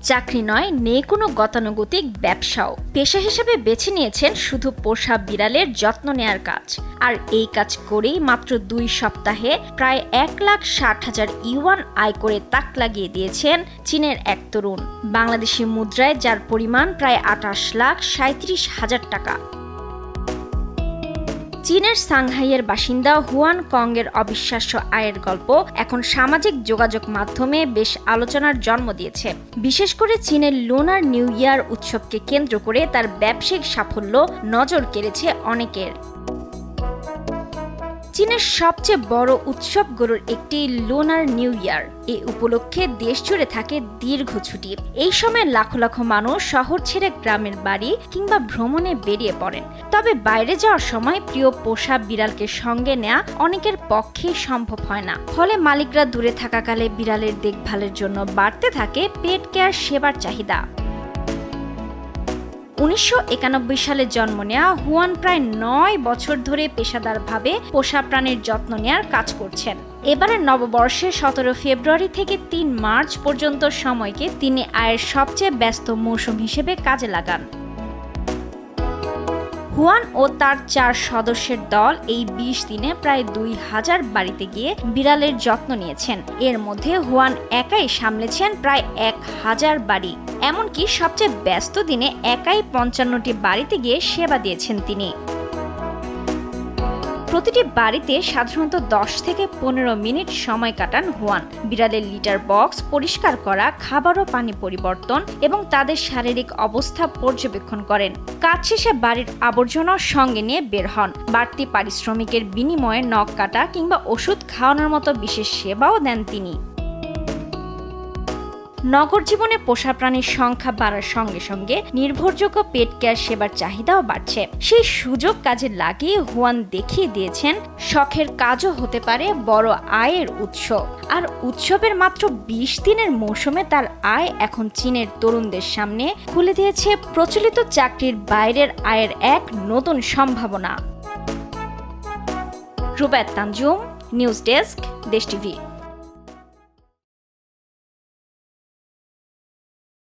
চাকরি নয়, নেই কোনো গতানুগতিক ব্যবসাও। পেশা হিসেবে বেছে নিয়েছেন শুধু পোষা বিড়ালের যত্ন নেয়ার কাজ। আর এই কাজ করেই মাত্র 2 সপ্তাহে প্রায় 1,60,000 ইউয়ান আয় করে তাক লাগিয়ে দিয়েছেন চীনের এক তরুণ। বাংলাদেশি মুদ্রায় যার পরিমাণ প্রায় 28,37,000 টাকা। চীনের সাংহাইয়ের বাসিন্দা হুয়ান কংয়ের অবিশ্বাস্য আয়ের গল্প এখন সামাজিক যোগাযোগ মাধ্যমে বেশ আলোচনার জন্ম দিয়েছে। বিশেষ করে চীনের লুনার নিউ ইয়ার উৎসবকে কেন্দ্র করে তার ব্যবসায়িক সাফল্য নজর কেড়েছে অনেকের। চীনের সবচেয়ে বড় উৎসবগুলোর একটি লুনার নিউ ইয়ার। এই উপলক্ষে দেশ জুড়ে থাকে দীর্ঘ ছুটি। এই সময় লাখো লাখো মানুষ শহর ছেড়ে গ্রামের বাড়ি কিংবা ভ্রমণে বেরিয়ে পড়েন। তবে বাইরে যাওয়ার সময় প্রিয় পোষা বিড়ালকে সঙ্গে নেওয়া অনেকের পক্ষেই সম্ভব হয় না। ফলে মালিকরা দূরে থাকাকালে বিড়ালের দেখভালের জন্য বাড়তে থাকে পেট কেয়ার সেবার চাহিদা। 1991 সালে জন্ম নেওয়া হুয়ান প্রায় 9 বছর ধরে পেশাদারভাবে পোষা প্রাণীর যত্ন নেওয়ার কাজ করছেন। এবারের নববর্ষে 17 ফেব্রুয়ারি থেকে 3 মার্চ পর্যন্ত সময়কে তিনি আয়ের সবচেয়ে ব্যস্ত মৌসুম হিসেবে কাজে লাগান। হুয়ান ও তার 4 সদস্যের দল এই 20 দিনে প্রায় 2000 বাড়িতে গিয়ে বিড়ালের যত্ন নিয়েছেন। এর মধ্যে হুয়ান একাই সামলেছেন প্রায় 1000 বাড়ি। এমনকি সবচেয়ে ব্যস্ত দিনে একাই 55টি বাড়িতে গিয়ে সেবা দিয়েছেন তিনি। প্রতিটি বাড়িতে সাধারণত 10 থেকে 15 মিনিট সময় কাটান হুয়ান। বিড়ালের লিটার বক্স পরিষ্কার করা, খাবার ও পানি পরিবর্তন এবং তাদের শারীরিক অবস্থা পর্যবেক্ষণ করেন। কাজ শেষে বাড়ির আবর্জনা সঙ্গে নিয়ে বের হন। বাড়তি পারিশ্রমিকের বিনিময়ে নখ কাটা কিংবা ওষুধ খাওয়ানোর মতো বিশেষ সেবাও দেন তিনি। নগর জীবনে পোষা প্রাণীর সংখ্যা বাড়ার সঙ্গে সঙ্গে নির্ভরযোগ্য পেট কেয়ার সেবার চাহিদাও বাড়ছে। সেই সুযোগ কাজে লাগিয়ে হুয়ান দেখিয়ে দিয়েছেন শখের কাজও হতে পারে বড় আয়ের উৎস। আর উৎসবের মাত্র 20 দিনের মৌসুমে তার আয় এখন চীনের তরুণদের সামনে খুলে দিয়েছে প্রচলিত চাকরির বাইরের আয়ের এক নতুন সম্ভাবনা। রুবায়েত তানজুম, নিউজ ডেস্ক, দেশ টিভি।